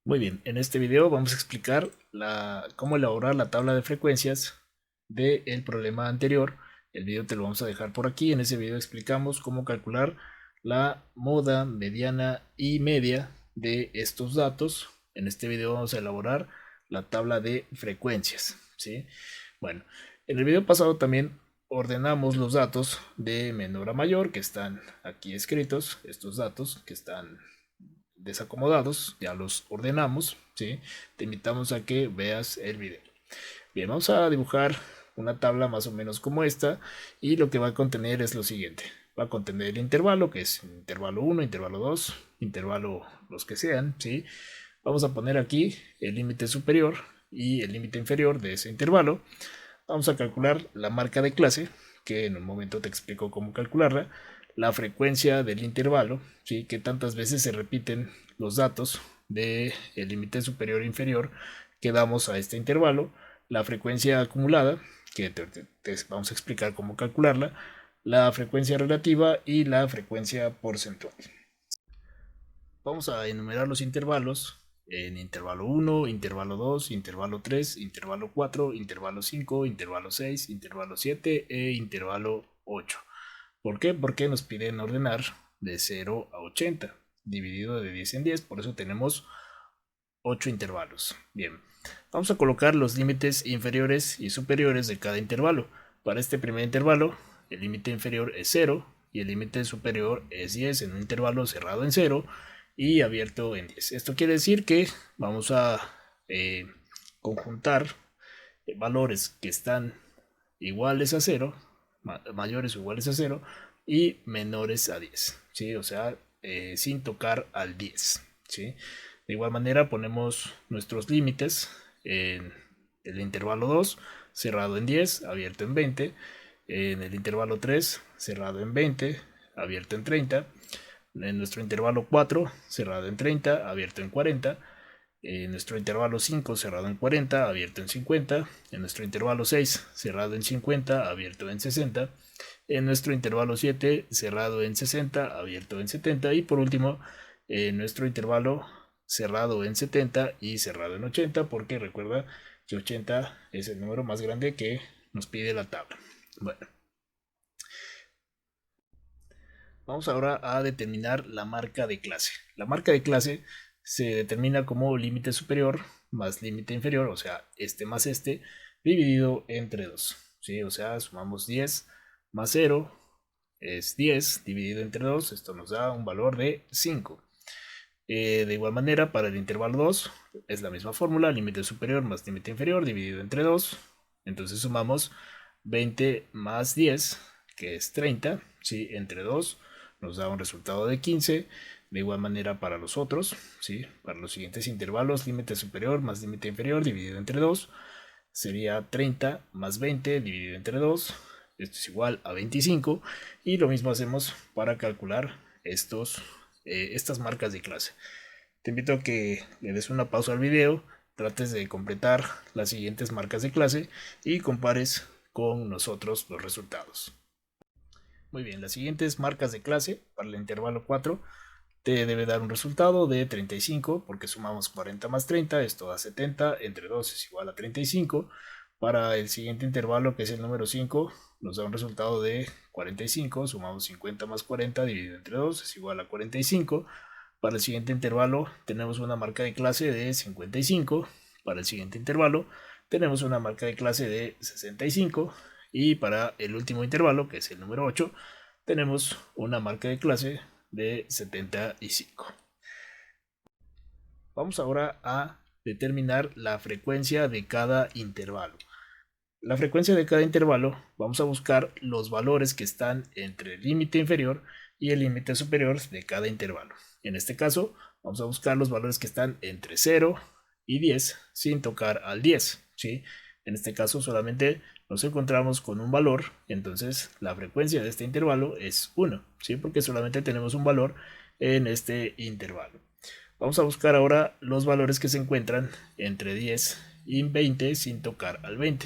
Muy bien, en este video vamos a explicar cómo elaborar la tabla de frecuencias del problema anterior. El video te lo vamos a dejar por aquí. En ese video explicamos cómo calcular la moda, mediana y media de estos datos. En este video vamos a elaborar la tabla de frecuencias, ¿sí? Bueno, en el video pasado también ordenamos los datos de menor a mayor que están aquí escritos. Estos datos que están desacomodados, ya los ordenamos, ¿sí? Te invitamos a que veas el video. Bien, vamos a dibujar una tabla más o menos como esta y lo que va a contener es lo siguiente. Va a contener el intervalo, que es intervalo 1, intervalo 2, intervalo los que sean, ¿sí? Vamos a poner aquí el límite superior y el límite inferior de ese intervalo. Vamos a calcular la marca de clase, que en un momento te explico cómo calcularla, la frecuencia del intervalo, ¿sí? Que tantas veces se repiten los datos del límite superior e inferior que damos a este intervalo, la frecuencia acumulada, que te vamos a explicar cómo calcularla, la frecuencia relativa y la frecuencia porcentual. Vamos a enumerar los intervalos en intervalo 1, intervalo 2, intervalo 3, intervalo 4, intervalo 5, intervalo 6, intervalo 7 e intervalo 8. ¿Por qué? Porque nos piden ordenar de 0 a 80, dividido de 10 en 10, por eso tenemos 8 intervalos. Bien, vamos a colocar los límites inferiores y superiores de cada intervalo. Para este primer intervalo, el límite inferior es 0 y el límite superior es 10 en un intervalo cerrado en 0 y abierto en 10. Esto quiere decir que vamos a conjuntar valores que están iguales a 0, mayores o iguales a 0 y menores a 10, ¿sí? O sea, sin tocar al 10, ¿sí? De igual manera ponemos nuestros límites en el intervalo 2, cerrado en 10, abierto en 20, en el intervalo 3, cerrado en 20, abierto en 30, en nuestro intervalo 4, cerrado en 30, abierto en 40, en nuestro intervalo 5, cerrado en 40, abierto en 50, en nuestro intervalo 6, cerrado en 50, abierto en 60, en nuestro intervalo 7, cerrado en 60, abierto en 70 y por último en nuestro intervalo cerrado en 70 y cerrado en 80, porque recuerda que 80 es el número más grande que nos pide la tabla. Bueno, vamos ahora a determinar la marca de clase. La marca de clase se determina como límite superior más límite inferior, o sea, este más este, dividido entre 2. ¿Sí? O sea, sumamos 10 más 0 es 10 dividido entre 2, esto nos da un valor de 5. De igual manera, para el intervalo 2 es la misma fórmula, límite superior más límite inferior dividido entre 2. Entonces sumamos 20 más 10, que es 30, ¿sí? Entre 2 nos da un resultado de 15. De igual manera para los otros, ¿sí? Para los siguientes intervalos, límite superior más límite inferior dividido entre 2 sería 30 más 20 dividido entre 2. Esto es igual a 25. Y lo mismo hacemos para calcular estas marcas de clase. Te invito a que le des una pausa al video, trates de completar las siguientes marcas de clase y compares con nosotros los resultados. Muy bien, las siguientes marcas de clase para el intervalo 4 te debe dar un resultado de 35 porque sumamos 40 más 30, esto da 70, entre 2 es igual a 35. Para el siguiente intervalo, que es el número 5, nos da un resultado de 45, sumamos 50 más 40 dividido entre 2 es igual a 45. Para el siguiente intervalo tenemos una marca de clase de 55. Para el siguiente intervalo tenemos una marca de clase de 65. Y para el último intervalo, que es el número 8, tenemos una marca de clase de 75. Vamos ahora a determinar la frecuencia de cada intervalo. La frecuencia de cada intervalo, vamos a buscar los valores que están entre el límite inferior y el límite superior de cada intervalo. En este caso, vamos a buscar los valores que están entre 0 y 10 sin tocar al 10, ¿sí? En este caso solamente nos encontramos con un valor, entonces la frecuencia de este intervalo es 1, ¿sí? Porque solamente tenemos un valor en este intervalo. Vamos a buscar ahora los valores que se encuentran entre 10 y 20 sin tocar al 20.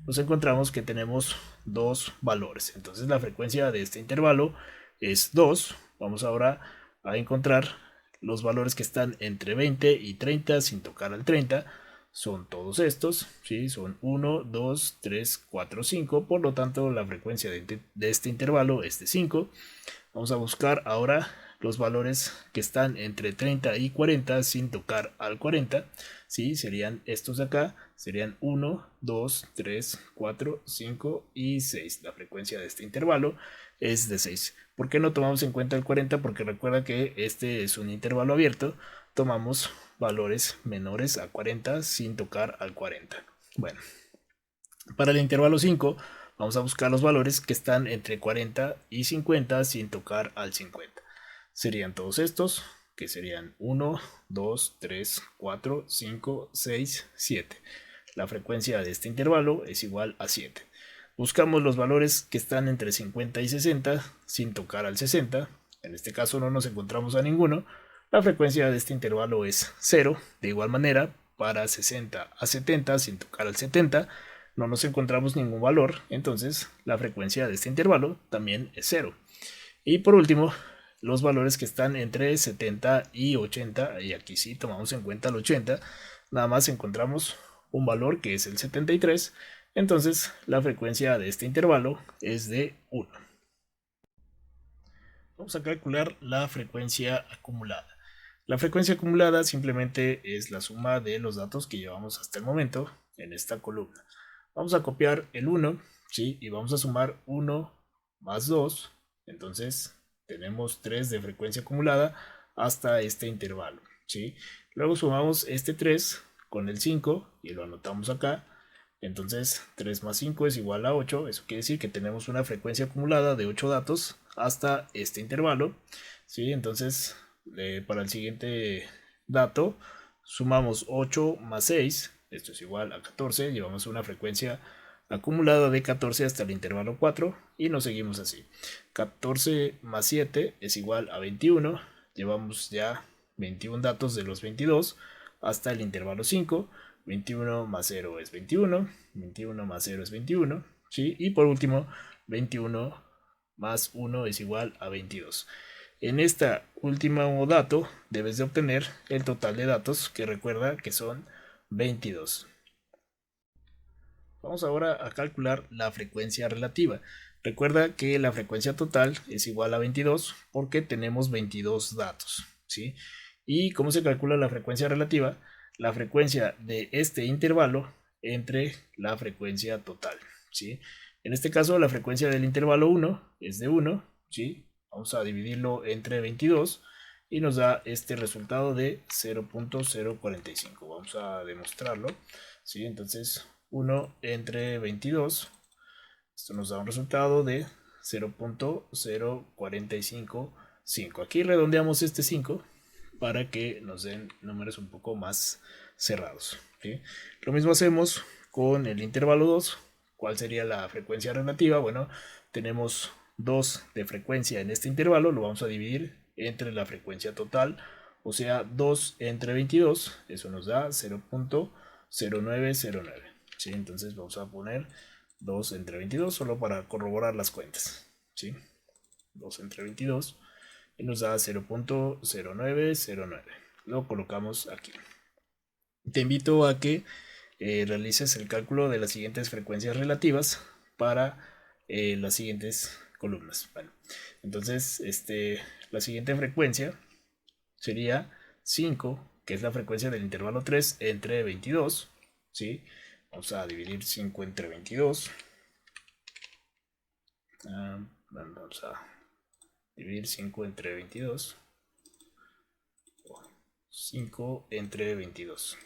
Nos encontramos que tenemos dos valores. Entonces la frecuencia de este intervalo es 2. Vamos ahora a encontrar los valores que están entre 20 y 30 sin tocar al 30 son todos estos, ¿sí? Son 1, 2, 3, 4, 5, por lo tanto la frecuencia de este intervalo es de 5. Vamos a buscar ahora los valores que están entre 30 y 40 sin tocar al 40, ¿sí? Serían estos de acá, serían 1, 2, 3, 4, 5 y 6. La frecuencia de este intervalo es de 6. ¿Por qué no tomamos en cuenta el 40? Porque recuerda que este es un intervalo abierto, tomamos valores menores a 40 sin tocar al 40. Bueno, para el intervalo 5 vamos a buscar los valores que están entre 40 y 50 sin tocar al 50. Serían todos estos, que serían 1, 2, 3, 4, 5, 6, 7. La frecuencia de este intervalo es igual a 7. Buscamos los valores que están entre 50 y 60 sin tocar al 60. En este caso no nos encontramos a ninguno. La frecuencia de este intervalo es 0. De igual manera, para 60 a 70 sin tocar al 70 no nos encontramos ningún valor. Entonces la frecuencia de este intervalo también es 0. Y por último, los valores que están entre 70 y 80, y aquí sí tomamos en cuenta el 80, nada más encontramos un valor que es el 73, entonces la frecuencia de este intervalo es de 1. Vamos a calcular la frecuencia acumulada. La frecuencia acumulada simplemente es la suma de los datos que llevamos hasta el momento en esta columna. Vamos a copiar el 1, ¿sí? Y vamos a sumar 1 más 2, entonces tenemos 3 de frecuencia acumulada hasta este intervalo, ¿sí? Luego sumamos este 3 con el 5 y lo anotamos acá. Entonces 3 más 5 es igual a 8. Eso quiere decir que tenemos una frecuencia acumulada de 8 datos hasta este intervalo, ¿sí? Entonces para el siguiente dato sumamos 8 más 6. Esto es igual a 14. Llevamos una frecuencia acumulada de 14 hasta el intervalo 4 y nos seguimos así. 14 más 7 es igual a 21. Llevamos ya 21 datos de los 22 hasta el intervalo 5. 21 más 0 es 21. 21 más 0 es 21. ¿Sí? Y por último, 21 más 1 es igual a 22. En este último dato debes de obtener el total de datos, que recuerda que son 22. Vamos ahora a calcular la frecuencia relativa. Recuerda que la frecuencia total es igual a 22 porque tenemos 22 datos, ¿sí? ¿Y cómo se calcula la frecuencia relativa? La frecuencia de este intervalo entre la frecuencia total, ¿sí? En este caso la frecuencia del intervalo 1 es de 1, ¿sí? Vamos a dividirlo entre 22 y nos da este resultado de 0.045. Vamos a demostrarlo, ¿sí? Entonces 1 entre 22, esto nos da un resultado de 0.0455. Aquí redondeamos este 5 para que nos den números un poco más cerrados, ¿sí? Lo mismo hacemos con el intervalo 2. ¿Cuál sería la frecuencia relativa? Bueno, tenemos 2 de frecuencia en este intervalo, lo vamos a dividir entre la frecuencia total, o sea 2 entre 22, eso nos da 0.0909. ¿Sí? Entonces vamos a poner 2 entre 22 solo para corroborar las cuentas, ¿sí? 2 entre 22 y nos da 0.0909. Lo colocamos aquí. Te invito a que realices el cálculo de las siguientes frecuencias relativas para las siguientes columnas. Bueno, entonces la siguiente frecuencia sería 5, que es la frecuencia del intervalo 3 entre 22, ¿sí? Vamos a dividir 5 entre 22. Vamos a dividir 5 entre 22. 5 entre 22.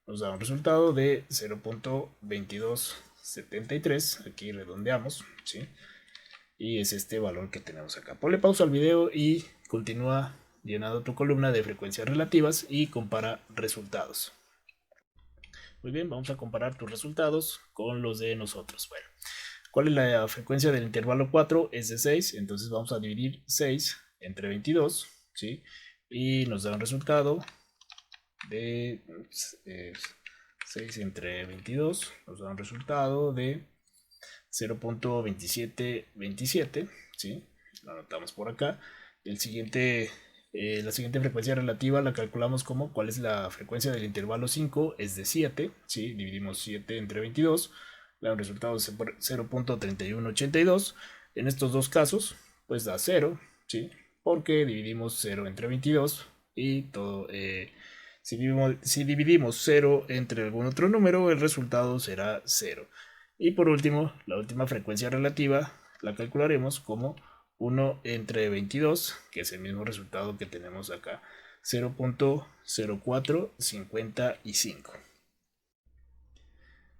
Nos da un resultado de 0.2273. Aquí redondeamos, ¿sí? Y es este valor que tenemos acá. Ponle pausa al video y continúa llenando tu columna de frecuencias relativas y compara resultados. Muy bien, vamos a comparar tus resultados con los de nosotros. Bueno, ¿cuál es la frecuencia del intervalo 4? Es de 6, entonces vamos a dividir 6 entre 22, ¿sí? Y nos da un resultado de 6 entre 22, nos da un resultado de 0.2727, ¿sí? Lo anotamos por acá. El siguiente La siguiente frecuencia relativa la calculamos como cuál es la frecuencia del intervalo 5, es de 7, ¿sí? Dividimos 7 entre 22, da un resultado de 0.3182. En estos dos casos, pues da 0, ¿sí? Porque dividimos 0 entre 22 y todo, si dividimos 0 entre algún otro número, el resultado será 0. Y por último, la última frecuencia relativa la calcularemos como 1 entre 22, que es el mismo resultado que tenemos acá, 0.0455.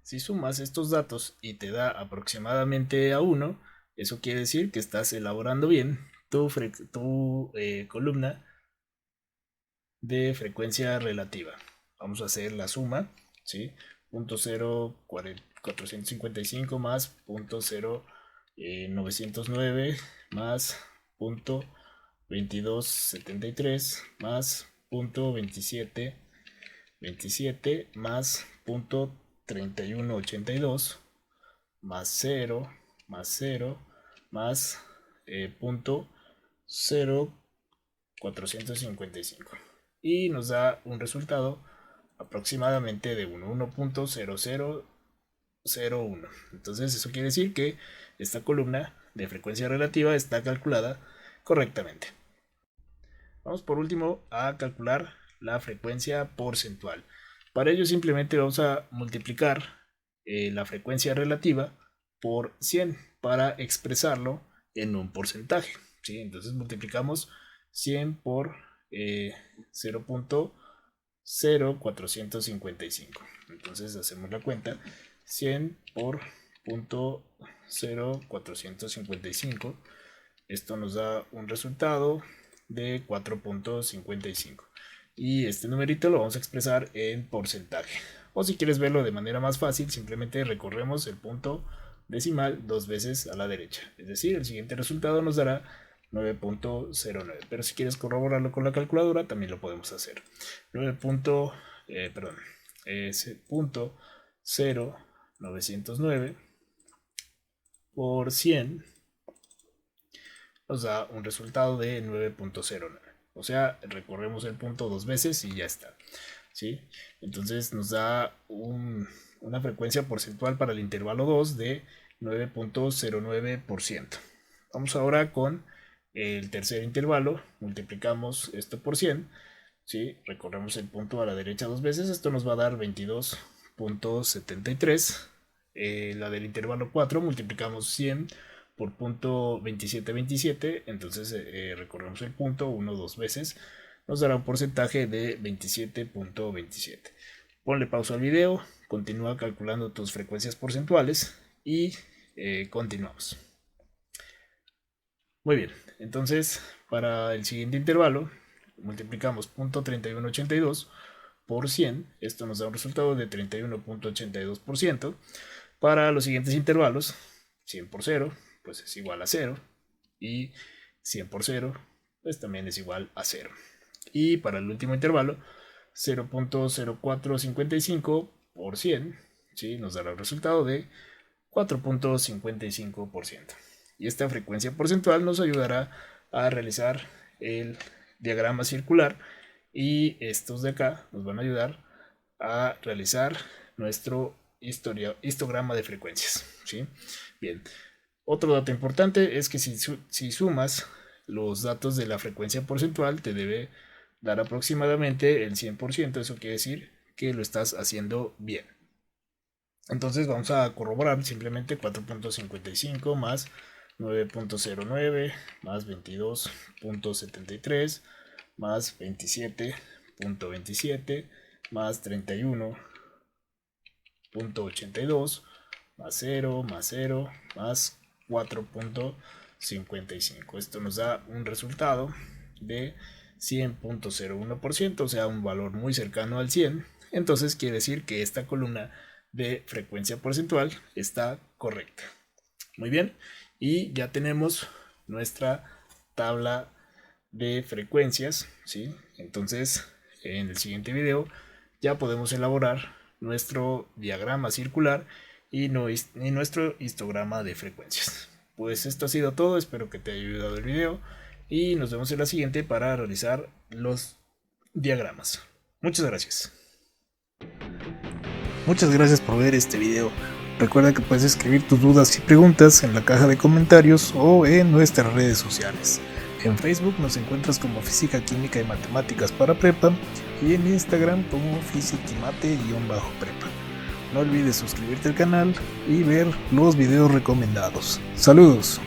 Si sumas estos datos y te da aproximadamente a 1, eso quiere decir que estás elaborando bien tu columna de frecuencia relativa. Vamos a hacer la suma, ¿sí? 0.0455 más 0.909 más 0.2273 más 0.2727 más 0.3182 más 0 más 0 más 0.0455 y nos da un resultado aproximadamente de 1.0001. Entonces eso quiere decir que esta columna de frecuencia relativa está calculada correctamente. Vamos por último a calcular la frecuencia porcentual. Para ello simplemente vamos a multiplicar la frecuencia relativa por 100 para expresarlo en un porcentaje, ¿sí? Entonces multiplicamos 100 por 0.0455. Entonces hacemos la cuenta, 100 por 0.0455. Esto nos da un resultado de 4.55. Y este numerito lo vamos a expresar en porcentaje. O si quieres verlo de manera más fácil, simplemente recorremos el punto decimal dos veces a la derecha. Es decir, el siguiente resultado nos dará 9.09. Pero si quieres corroborarlo con la calculadora, también lo podemos hacer. 9.09 por 100 nos da un resultado de 9.09. O sea, recorremos el punto dos veces y ya está, ¿sí? Entonces nos da una frecuencia porcentual para el intervalo 2 de 9.09%. Vamos ahora con el tercer intervalo, multiplicamos esto por 100, ¿sí? Recorremos el punto a la derecha dos veces, esto nos va a dar 22.73. La del intervalo 4 multiplicamos 100 por punto 2727, entonces recorremos el punto 1 o 2 veces, nos dará un porcentaje de 27.27. Ponle pausa al video, continúa calculando tus frecuencias porcentuales y continuamos. Muy bien, entonces para el siguiente intervalo multiplicamos 0.3182 por 100, esto nos da un resultado de 31.82%. Para los siguientes intervalos, 100 por 0, pues es igual a 0, y 100 por 0, pues también es igual a 0. Y para el último intervalo, 0.0455 por 100, ¿sí? Nos dará el resultado de 4.55%. Y esta frecuencia porcentual nos ayudará a realizar el diagrama circular, y estos de acá nos van a ayudar a realizar nuestro histograma de frecuencias, ¿sí? Bien, otro dato importante es que si sumas los datos de la frecuencia porcentual te debe dar aproximadamente el 100%, eso quiere decir que lo estás haciendo bien. Entonces vamos a corroborar simplemente 4.55 más 9.09 más 22.73 más 27.27 más 31.82 más 0 más 0 más 4.55. Esto nos da un resultado de 100.01%, o sea, un valor muy cercano al 100. Entonces quiere decir que esta columna de frecuencia porcentual está correcta. Muy bien, y ya tenemos nuestra tabla de frecuencias, ¿sí? Entonces en el siguiente video ya podemos elaborar nuestro diagrama circular y nuestro histograma de frecuencias. Pues esto ha sido todo, espero que te haya ayudado el video y nos vemos en la siguiente para realizar los diagramas. Muchas gracias. Muchas gracias por ver este video. Recuerda que puedes escribir tus dudas y preguntas en la caja de comentarios o en nuestras redes sociales. En Facebook nos encuentras como Física, Química y Matemáticas para Prepa y en Instagram como Fisiquimate_prepa. No olvides suscribirte al canal y ver los videos recomendados. ¡Saludos!